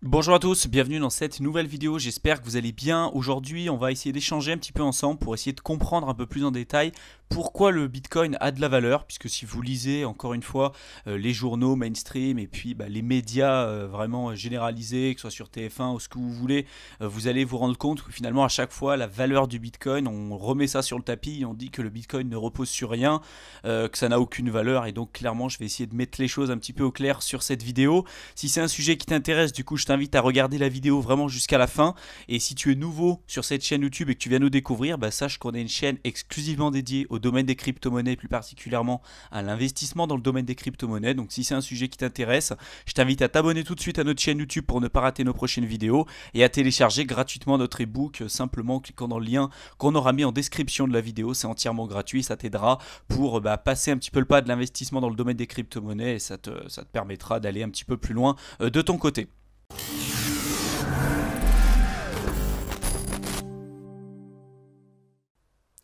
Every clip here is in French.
Bonjour à tous, bienvenue dans cette nouvelle vidéo, j'espère que vous allez bien. Aujourd'hui on va essayer d'échanger un petit peu ensemble pour essayer de comprendre un peu plus en détail pourquoi le Bitcoin a de la valeur, puisque si vous lisez encore une fois les journaux mainstream et puis les médias vraiment généralisés, que ce soit sur TF1 ou ce que vous voulez, vous allez vous rendre compte que finalement à chaque fois la valeur du Bitcoin, on remet ça sur le tapis, on dit que le Bitcoin ne repose sur rien, que ça n'a aucune valeur, et donc clairement je vais essayer de mettre les choses un petit peu au clair sur cette vidéo. Si c'est un sujet qui t'intéresse, du coup je t'invite à regarder la vidéo vraiment jusqu'à la fin. Et si tu es nouveau sur cette chaîne YouTube et que tu viens nous découvrir, sache qu'on est une chaîne exclusivement dédiée au domaine des crypto-monnaies, plus particulièrement à l'investissement dans le domaine des crypto-monnaies. Donc si c'est un sujet qui t'intéresse, je t'invite à t'abonner tout de suite à notre chaîne YouTube pour ne pas rater nos prochaines vidéos et à télécharger gratuitement notre ebook simplement en cliquant dans le lien qu'on aura mis en description de la vidéo. C'est entièrement gratuit, ça t'aidera pour passer un petit peu le pas de l'investissement dans le domaine des crypto-monnaies et ça te permettra d'aller un petit peu plus loin de ton côté.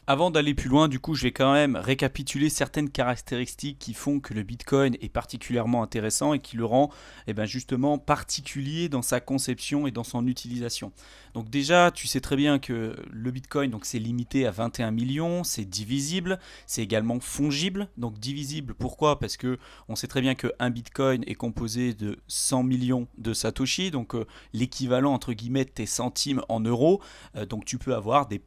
Avant d'aller plus loin, du coup, je vais quand même récapituler certaines caractéristiques qui font que le Bitcoin est particulièrement intéressant et qui le rend justement particulier dans sa conception et dans son utilisation. Donc déjà, tu sais très bien que le Bitcoin, donc c'est limité à 21 millions, c'est divisible, c'est également fongible. Donc divisible, pourquoi? Parce que on sait très bien qu'un Bitcoin est composé de 100 millions de Satoshi, donc l'équivalent entre guillemets de tes centimes en euros. Donc tu peux avoir des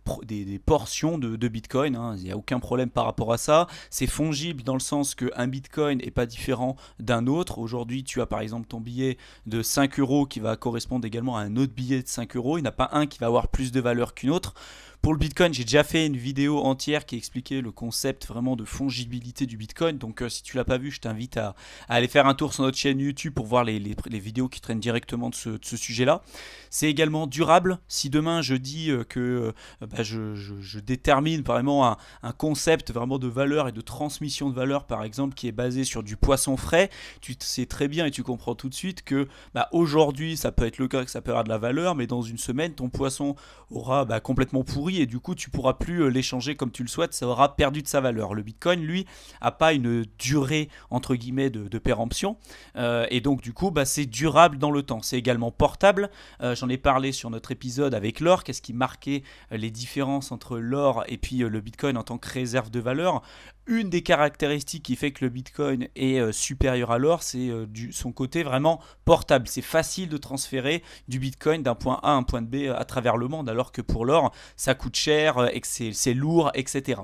portions de Bitcoin, hein, il n'y a aucun problème par rapport à ça. C'est fongible dans le sens qu'un Bitcoin n'est pas différent d'un autre. Aujourd'hui, tu as par exemple ton billet de 5 euros qui va correspondre également à un autre billet de 5 euros. Il n'y en a pas un qui va avoir plus de valeur qu'une autre. Pour le Bitcoin, j'ai déjà fait une vidéo entière qui expliquait le concept vraiment de fongibilité du Bitcoin. Donc si tu l'as pas vu, je t'invite à aller faire un tour sur notre chaîne YouTube pour voir les vidéos qui traînent directement de ce sujet-là. C'est également durable. Si demain je dis que je détermine vraiment un concept vraiment de valeur et de transmission de valeur, par exemple, qui est basé sur du poisson frais, tu sais très bien et tu comprends tout de suite que aujourd'hui, ça peut être le cas que ça peut avoir de la valeur, mais dans une semaine, ton poisson aura complètement pourri et du coup tu pourras plus l'échanger comme tu le souhaites, ça aura perdu de sa valeur. Le Bitcoin lui a pas une durée entre guillemets de péremption et donc du coup c'est durable dans le temps. C'est également portable, j'en ai parlé sur notre épisode avec l'or, qu'est-ce qui marquait les différences entre l'or et puis le Bitcoin en tant que réserve de valeur. Une des caractéristiques qui fait que le Bitcoin est supérieur à l'or, c'est son côté vraiment portable. C'est facile de transférer du Bitcoin d'un point A à un point B à travers le monde, alors que pour l'or, ça coûte cher, et que c'est lourd, etc.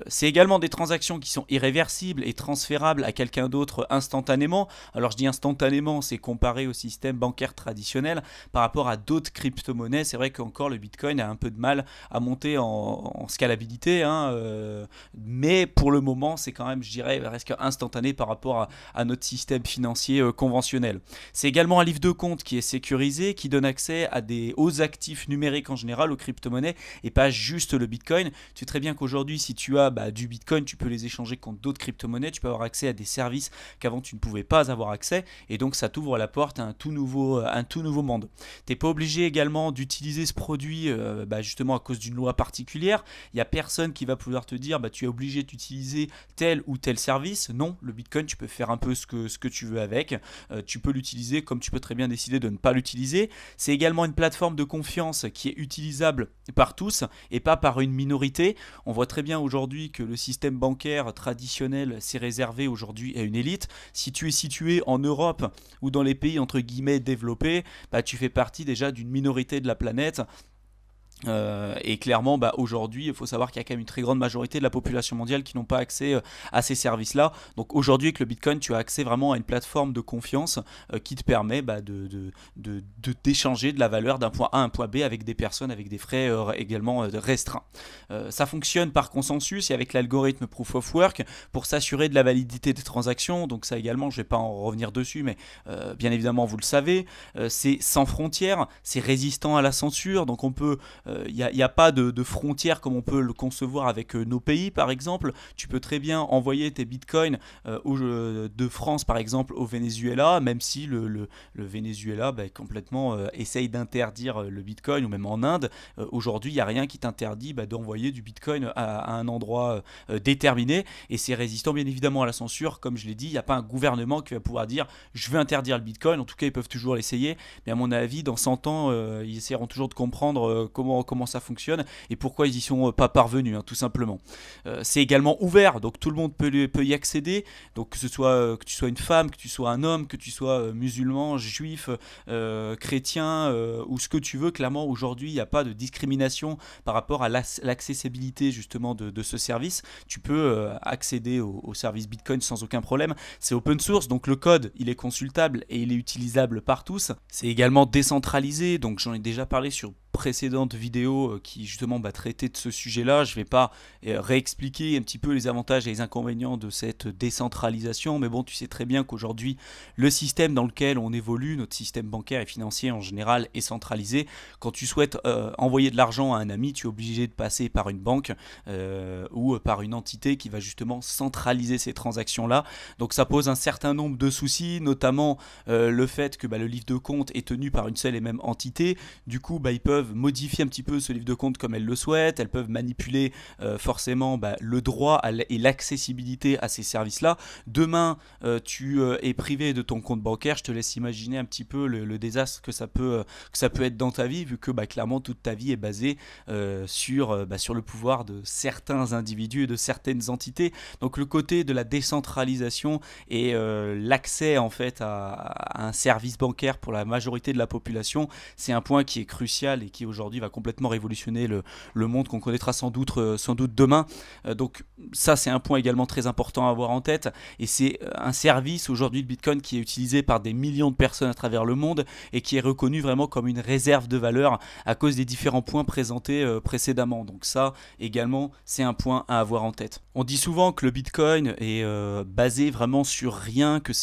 C'est également des transactions qui sont irréversibles et transférables à quelqu'un d'autre instantanément. Alors je dis instantanément, c'est comparé au système bancaire traditionnel. Par rapport à d'autres crypto-monnaies, c'est vrai qu'encore le Bitcoin a un peu de mal à monter en scalabilité, hein, mais pour le moment, c'est quand même, je dirais, presque instantané par rapport à notre système financier conventionnel. C'est également un livre de compte qui est sécurisé, qui donne accès aux actifs numériques en général, aux crypto-monnaies, et pas juste le Bitcoin. Tu sais très bien qu'aujourd'hui, si tu as du Bitcoin, tu peux les échanger contre d'autres crypto-monnaies, tu peux avoir accès à des services qu'avant tu ne pouvais pas avoir accès, et donc ça t'ouvre la porte à un tout nouveau monde. Tu n'es pas obligé également d'utiliser ce produit justement à cause d'une loi particulière. Il n'y a personne qui va pouvoir te dire tu es obligé d'utiliser tel ou tel service. Non, le Bitcoin, tu peux faire un peu ce que tu veux avec. Tu peux l'utiliser comme tu peux très bien décider de ne pas l'utiliser. C'est également une plateforme de confiance qui est utilisable par tous et pas par une minorité. On voit très bien aujourd'hui que le système bancaire traditionnel s'est réservé aujourd'hui à une élite. Si tu es situé en Europe ou dans les pays entre guillemets développés, tu fais partie déjà d'une minorité de la planète. Et clairement aujourd'hui il faut savoir qu'il y a quand même une très grande majorité de la population mondiale qui n'ont pas accès à ces services là. Donc aujourd'hui avec le Bitcoin tu as accès vraiment à une plateforme de confiance qui te permet d'échanger de la valeur d'un point A à un point B avec des personnes avec des frais également restreints. Ça fonctionne par consensus et avec l'algorithme Proof of Work pour s'assurer de la validité des transactions. Donc ça également je ne vais pas en revenir dessus, mais bien évidemment vous le savez, c'est sans frontières, c'est résistant à la censure, donc on peut y a pas de frontières comme on peut le concevoir avec nos pays par exemple. Tu peux très bien envoyer tes bitcoins de France par exemple au Venezuela, même si le Venezuela complètement essaye d'interdire le bitcoin, ou même en Inde. Aujourd'hui, il n'y a rien qui t'interdit d'envoyer du bitcoin à un endroit déterminé, et c'est résistant bien évidemment à la censure. Comme je l'ai dit, il n'y a pas un gouvernement qui va pouvoir dire je veux interdire le bitcoin. En tout cas, ils peuvent toujours l'essayer, mais à mon avis, dans 100 ans, ils essaieront toujours de comprendre comment ça fonctionne et pourquoi ils y sont pas parvenus, tout simplement. C'est également ouvert, donc tout le monde peut y accéder. Donc que tu sois une femme, que tu sois un homme, que tu sois musulman, juif, chrétien ou ce que tu veux. Clairement, aujourd'hui, il n'y a pas de discrimination par rapport à l'accessibilité justement de ce service. Tu peux accéder au service Bitcoin sans aucun problème. C'est open source, donc le code il est consultable et il est utilisable par tous. C'est également décentralisé, donc j'en ai déjà parlé sur précédentes vidéos qui justement traitaient de ce sujet-là. Je ne vais pas réexpliquer un petit peu les avantages et les inconvénients de cette décentralisation, mais bon, tu sais très bien qu'aujourd'hui, le système dans lequel on évolue, notre système bancaire et financier en général, est centralisé. Quand tu souhaites envoyer de l'argent à un ami, tu es obligé de passer par une banque ou par une entité qui va justement centraliser ces transactions-là. Donc ça pose un certain nombre de soucis, notamment le fait que le livre de compte est tenu par une seule et même entité. Du coup, ils peuvent modifier un petit peu ce livre de compte comme elles le souhaitent. Elles peuvent manipuler forcément le droit et l'accessibilité à ces services-là. Demain, tu es privé de ton compte bancaire. Je te laisse imaginer un petit peu le désastre que ça peut être dans ta vie, vu que clairement toute ta vie est basée sur le pouvoir de certains individus et de certaines entités. Donc le côté de la décentralisation et l'accès en fait à un service bancaire pour la majorité de la population, c'est un point qui est crucial et qui aujourd'hui va complètement révolutionner le monde qu'on connaîtra sans doute demain. Donc ça, c'est un point également très important à avoir en tête, et c'est un service aujourd'hui de Bitcoin qui est utilisé par des millions de personnes à travers le monde et qui est reconnu vraiment comme une réserve de valeur à cause des différents points présentés précédemment. Donc ça également, c'est un point à avoir en tête. On dit souvent que le Bitcoin est basé vraiment sur rien, que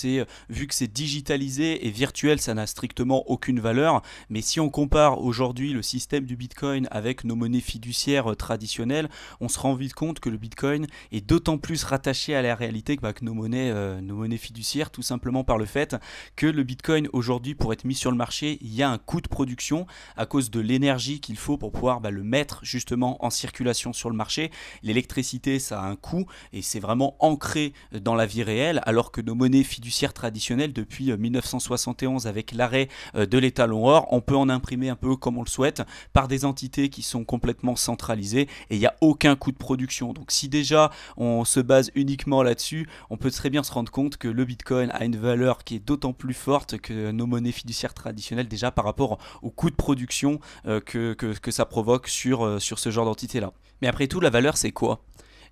vu que c'est digitalisé et virtuel, ça n'a strictement aucune valeur. Mais si on compare aujourd'hui le système du Bitcoin avec nos monnaies fiduciaires traditionnelles, on se rend vite compte que le Bitcoin est d'autant plus rattaché à la réalité que nos monnaies fiduciaires, tout simplement par le fait que le Bitcoin aujourd'hui, pour être mis sur le marché, il y a un coût de production à cause de l'énergie qu'il faut pour pouvoir le mettre justement en circulation sur le marché. L'électricité, ça a un coût et c'est vraiment ancré dans la vie réelle, alors que nos monnaies fiduciaires traditionnelles, depuis 1971 avec l'arrêt de l'étalon or, on peut en imprimer un peu comme on le souhaite par des entités qui sont complètement centralisées et il n'y a aucun coût de production. Donc si déjà on se base uniquement là-dessus, on peut très bien se rendre compte que le Bitcoin a une valeur qui est d'autant plus forte que nos monnaies fiduciaires traditionnelles, déjà par rapport au coût de production que ça provoque sur ce genre d'entité-là. Mais après tout, la valeur, c'est quoi ?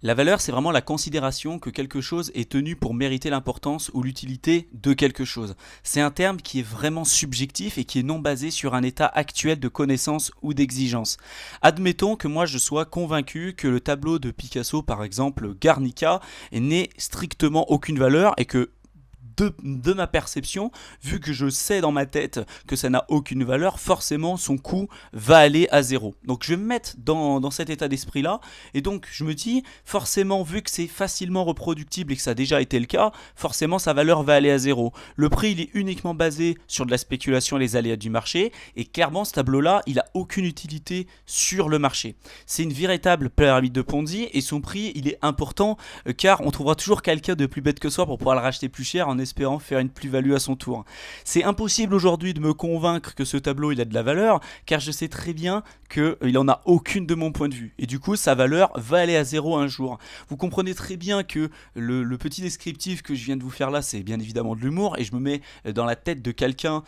La valeur, c'est vraiment la considération que quelque chose est tenu pour mériter l'importance ou l'utilité de quelque chose. C'est un terme qui est vraiment subjectif et qui est non basé sur un état actuel de connaissance ou d'exigence. Admettons que moi je sois convaincu que le tableau de Picasso, par exemple Guernica, n'ait strictement aucune valeur et que de ma perception, vu que je sais dans ma tête que ça n'a aucune valeur, forcément son coût va aller à zéro. Donc je vais me mettre dans cet état d'esprit là, et donc je me dis, forcément vu que c'est facilement reproductible et que ça a déjà été le cas, forcément sa valeur va aller à zéro. Le prix il est uniquement basé sur de la spéculation et les aléas du marché, et clairement ce tableau là il a aucune utilité sur le marché. C'est une véritable pyramide de Ponzi, et son prix il est important car on trouvera toujours quelqu'un de plus bête que soi pour pouvoir le racheter plus cher en espérant faire une plus-value à son tour. C'est impossible aujourd'hui de me convaincre que ce tableau il a de la valeur, car je sais très bien qu'il en a aucune de mon point de vue, et du coup sa valeur va aller à zéro un jour. Vous comprenez très bien que le petit descriptif que je viens de vous faire là, c'est bien évidemment de l'humour, et je me mets dans la tête de quelqu'un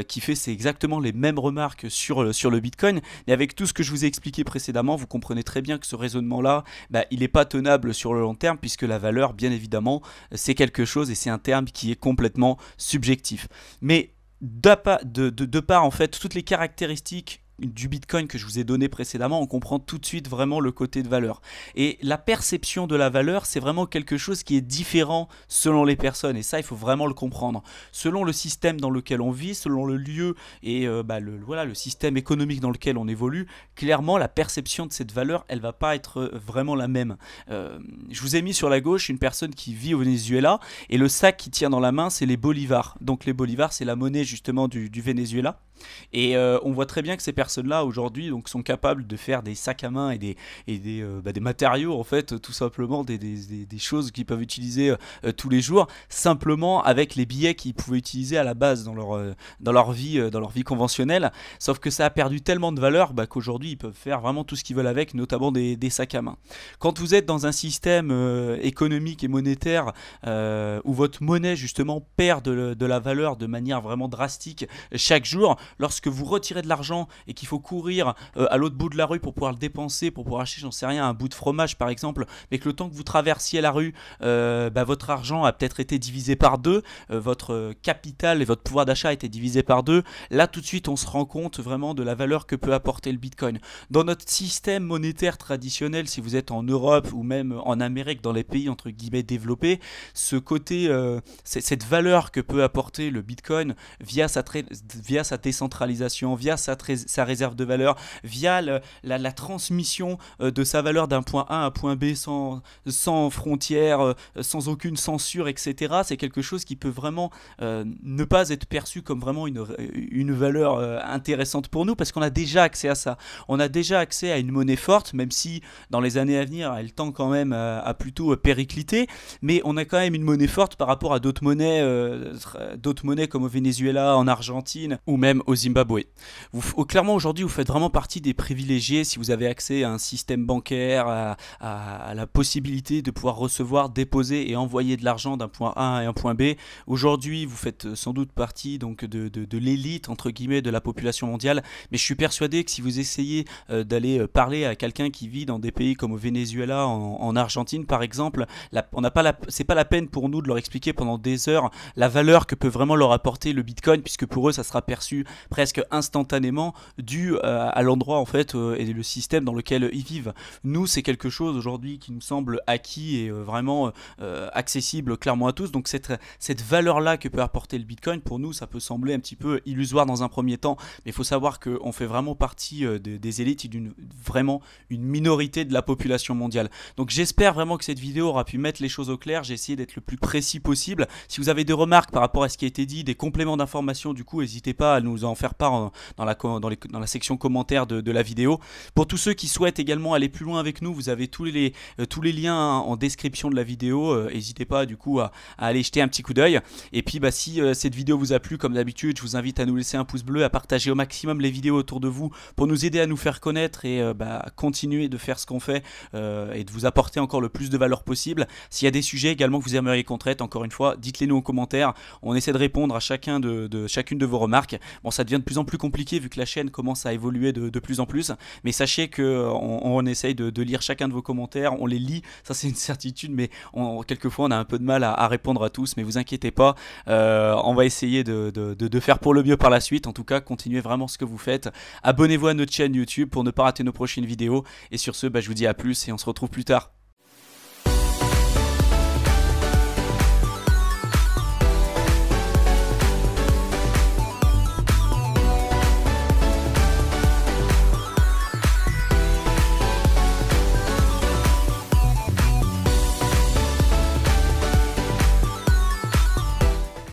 qui fait exactement les mêmes remarques sur le Bitcoin, et avec tout ce que je vous ai expliqué précédemment, vous comprenez très bien que ce raisonnement là, il n'est pas tenable sur le long terme, puisque la valeur, bien évidemment, c'est quelque chose, et c'est un terme qui est complètement subjectif. Mais de part en fait toutes les caractéristiques du Bitcoin que je vous ai donné précédemment, on comprend tout de suite vraiment le côté de valeur. Et la perception de la valeur, c'est vraiment quelque chose qui est différent selon les personnes. Et ça, il faut vraiment le comprendre. Selon le système dans lequel on vit, selon le lieu et le système économique dans lequel on évolue, clairement, la perception de cette valeur, elle va pas être vraiment la même. Je vous ai mis sur la gauche une personne qui vit au Venezuela et le sac qu'il tient dans la main, c'est les bolivars. Donc les bolivars, c'est la monnaie justement du Venezuela. Et on voit très bien que ces personnes-là aujourd'hui donc sont capables de faire des sacs à main et des matériaux en fait, tout simplement des choses qu'ils peuvent utiliser tous les jours, simplement avec les billets qu'ils pouvaient utiliser à la base dans leur vie conventionnelle. Sauf que ça a perdu tellement de valeur qu'aujourd'hui ils peuvent faire vraiment tout ce qu'ils veulent avec, notamment des sacs à main. Quand vous êtes dans un système économique et monétaire où votre monnaie justement perd de la valeur de manière vraiment drastique chaque jour, lorsque vous retirez de l'argent et qu'il faut courir à l'autre bout de la rue pour pouvoir le dépenser, pour pouvoir acheter, j'en sais rien, un bout de fromage par exemple, mais que le temps que vous traversiez la rue, votre argent a peut-être été divisé par deux, votre capital et votre pouvoir d'achat a été divisé par deux, là tout de suite on se rend compte vraiment de la valeur que peut apporter le Bitcoin. Dans notre système monétaire traditionnel, si vous êtes en Europe ou même en Amérique, dans les pays entre guillemets développés, ce côté, cette valeur que peut apporter le Bitcoin via sa décentralisation, via sa réserve de valeur, via la transmission de sa valeur d'un point A à un point B sans frontières, sans aucune censure, etc. C'est quelque chose qui peut vraiment ne pas être perçu comme vraiment une valeur intéressante pour nous parce qu'on a déjà accès à ça. On a déjà accès à une monnaie forte, même si dans les années à venir, elle tend quand même à plutôt péricliter, mais on a quand même une monnaie forte par rapport à d'autres monnaies comme au Venezuela, en Argentine ou même au Zimbabwe. Clairement aujourd'hui vous faites vraiment partie des privilégiés si vous avez accès à un système bancaire, à la possibilité de pouvoir recevoir, déposer et envoyer de l'argent d'un point A à un point B. Aujourd'hui vous faites sans doute partie donc de l'élite entre guillemets de la population mondiale, mais je suis persuadé que si vous essayez d'aller parler à quelqu'un qui vit dans des pays comme au Venezuela, en Argentine par exemple, c'est pas la peine pour nous de leur expliquer pendant des heures la valeur que peut vraiment leur apporter le Bitcoin, puisque pour eux ça sera perçu presque instantanément dû à l'endroit en fait et le système dans lequel ils vivent. Nous c'est quelque chose aujourd'hui qui nous semble acquis et vraiment accessible clairement à tous, donc cette valeur là que peut apporter le Bitcoin, pour nous ça peut sembler un petit peu illusoire dans un premier temps, mais il faut savoir qu'on fait vraiment partie des élites et vraiment une minorité de la population mondiale. Donc j'espère vraiment que cette vidéo aura pu mettre les choses au clair. J'ai essayé d'être le plus précis possible. Si vous avez des remarques par rapport à ce qui a été dit, des compléments d'information, du coup n'hésitez pas à nous en faire part dans la section commentaires de la vidéo. Pour tous ceux qui souhaitent également aller plus loin avec nous, vous avez tous les liens en description de la vidéo. N'hésitez pas du coup à aller jeter un petit coup d'œil. Et puis si cette vidéo vous a plu, comme d'habitude, je vous invite à nous laisser un pouce bleu, à partager au maximum les vidéos autour de vous pour nous aider à nous faire connaître et continuer de faire ce qu'on fait et de vous apporter encore le plus de valeur possible. S'il y a des sujets également que vous aimeriez qu'on traite, encore une fois, dites-les nous en commentaire. On essaie de répondre à chacune de vos remarques. Bon, ça devient de plus en plus compliqué vu que la chaîne commence à évoluer de plus en plus, mais sachez qu'on essaye de lire chacun de vos commentaires, on les lit, ça c'est une certitude, mais quelquefois on a un peu de mal à répondre à tous, mais vous inquiétez pas, on va essayer de faire pour le mieux par la suite. En tout cas, continuez vraiment ce que vous faites, abonnez-vous à notre chaîne YouTube pour ne pas rater nos prochaines vidéos, et sur ce, je vous dis à plus et on se retrouve plus tard.